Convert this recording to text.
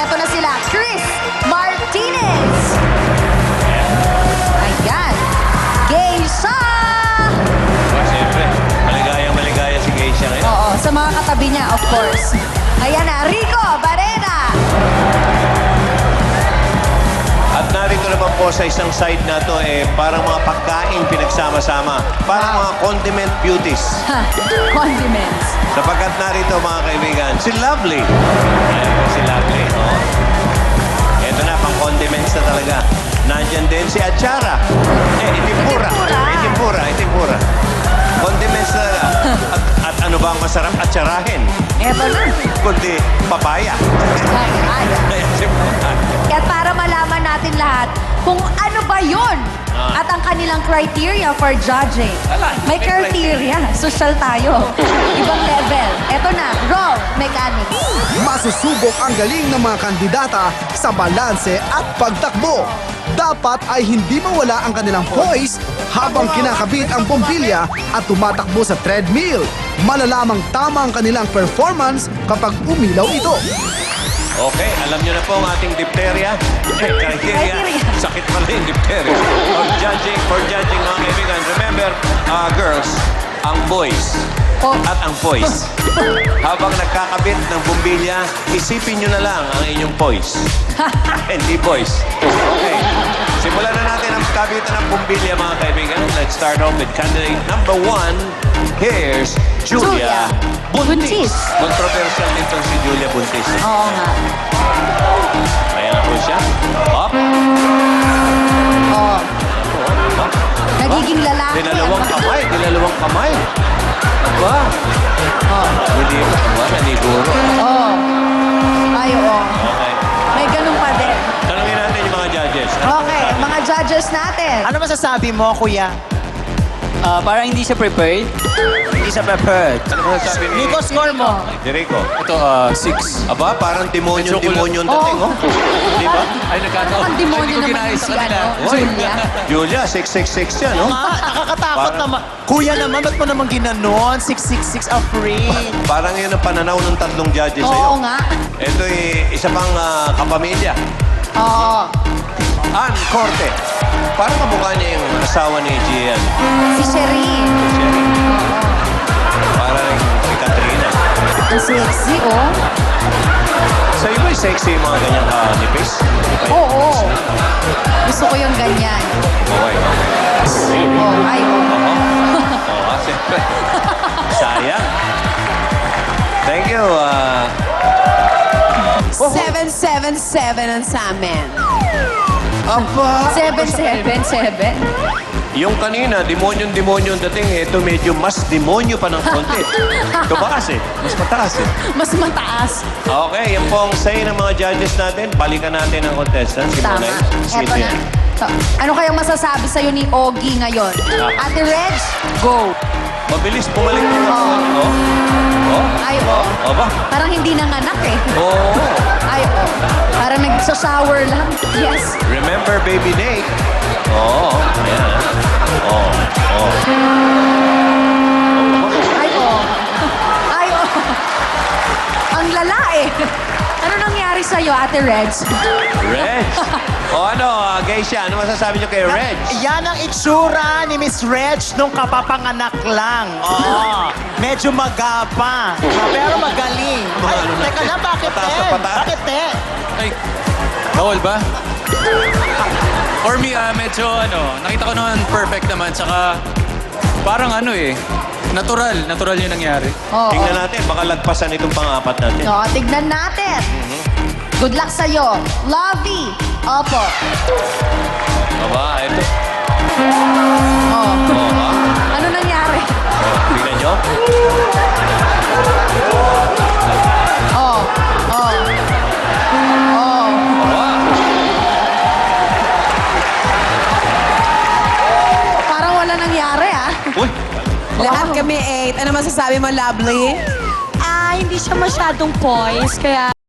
Eto na sila, Chris Martinez. Ayan. Geisha! Siyempre, maligaya si Geisha ngayon. Oo, sa mga katabi niya, of course. Ayan na, Rico Barrera. At narito naman po sa isang side na to, parang mga pagkain pinagsama-sama. Parang mga condiment beauties. Condiments. Sapagkat narito mga kaibigan, si Lovely. Ayan po si Lovely. Oh. Ito na, pang condiments na talaga. Nandyan din si Achara. Itimpura. Itimpura. Itimpura. Condiments na at ano ba ang masarap atsarahin? Eto na. Kundi papaya. Ay. Ayan si Papaya. At para malaman natin lahat kung ano ba yun at ang kanilang criteria for judging. May criteria. Social tayo. Ibang level. Eto na, raw mechanics. Masusubok ang galing ng mga kandidata sa balanse at pagtakbo. Dapat ay hindi mawala ang kanilang poise habang kinakabit ang bombilya at tumatakbo sa treadmill. Malalamang tama ang kanilang performance kapag umilaw ito. Okay, alam niyo na po ang ating diphtheria. Criteria. Sakit pala yung diphtheria. For judging mga kaibigan, remember, girls, ang boys at ang poise. Habang nagkakabit ng bumbilya, isipin niyo na lang ang inyong poise. Hindi boys. Okay. Simulan na natin ang kabitan ng bumbilya, mga kaibigan. Let's start off with candidate number 1. Here's Julia Buntis. Controversial nito si Julia Buntis. Oo nga. Ayan na po siya. Up. Oo. Nagiging lalaki. Dinalawang kamay. Aba. Hindi pa. Aba, naniguro. Oo. Ay, oo. Okay. May ganun pa din. Tanungin natin yung mga judges. Okay, mga judges natin. Ano masasabi mo, kuya? Parang hindi siya prepared. Hindi siya prepared. Ano sabi ni Nico, score mo. Jericho? Ito, 6. Aba, parang demonyo ang dating, oh. Di ba? Ay, nagkataon. Ang demonyo Hindi ko naman ginaya yung sa si kanila. Julia. Julia, 666 yan, no? Nakakatakot Parang- naman. Kuya naman, ba't mo naman ginanon? 666 afraid. Parang yun ang pananaw ng tatlong judges sa'yo. Oo nga. Ito isa pang kapamilya. Oo. Ann Corte. Parang kamukha niya yung asawa ni Gian. Si Sherry. Sherry. Parang si Katrina. Ang sexy, oh. Sa iba, sexy yung mga ganyang nipis. Oo. Gusto ko yung ganyan. Okay. Oh, ay, oh. Oo, siyempre. Sayang. Thank you. 777 ang sa amin. Aba! 777. Yung kanina, demonyo ang dating. Ito medyo mas demonyo pa ng konti. Tumaas eh. Mas mataas eh. Mas mataas. Okay, yan po ang say ng mga judges natin. Balikan natin ang contestant. Si Tama. Monay. Eto na. So, ano kayang masasabi sa'yo ni Ogie ngayon? Ate Reg, go. Mabilis bumalik mo. Oo. Ay, oh. Aba. Parang hindi nanganak eh. Oo. Ay, oh. Parang nagsa-shower lang. Yes. Remember, baby Nate. Oo. Ayan. Oo. Oo. Ay, oh. Ay, oh. Ang lala eh. Ano nangyari sa'yo, Ate Reg? Reg. O ano, Geisha, ano masasabi niyo kay Reg? Yan ang itsura ni Miss Reg nung kapapanganak lang. Oo. Medyo magapa. Pero magaling. Ay, Ano na? teka lang, bakit Pataas te? na pataas. Bakit te? Ay, bawal ba? For me, medyo nakita ko naman perfect naman. Tsaka, parang natural yung nangyari. Oo. Tingnan natin, baka lagpasan itong pang-apat natin. No, tignan natin. Good luck sa'yo. Lovey. Opo. Aba, ito. Oh. Oo, ha? Ano nangyari? Tingnan nyo. Oh. Oh. Oh. Aba. Parang wala nangyari, ah. Uy, Lahat kami 8. Ano masasabi mo, lovely? Hindi siya masyadong poised, kaya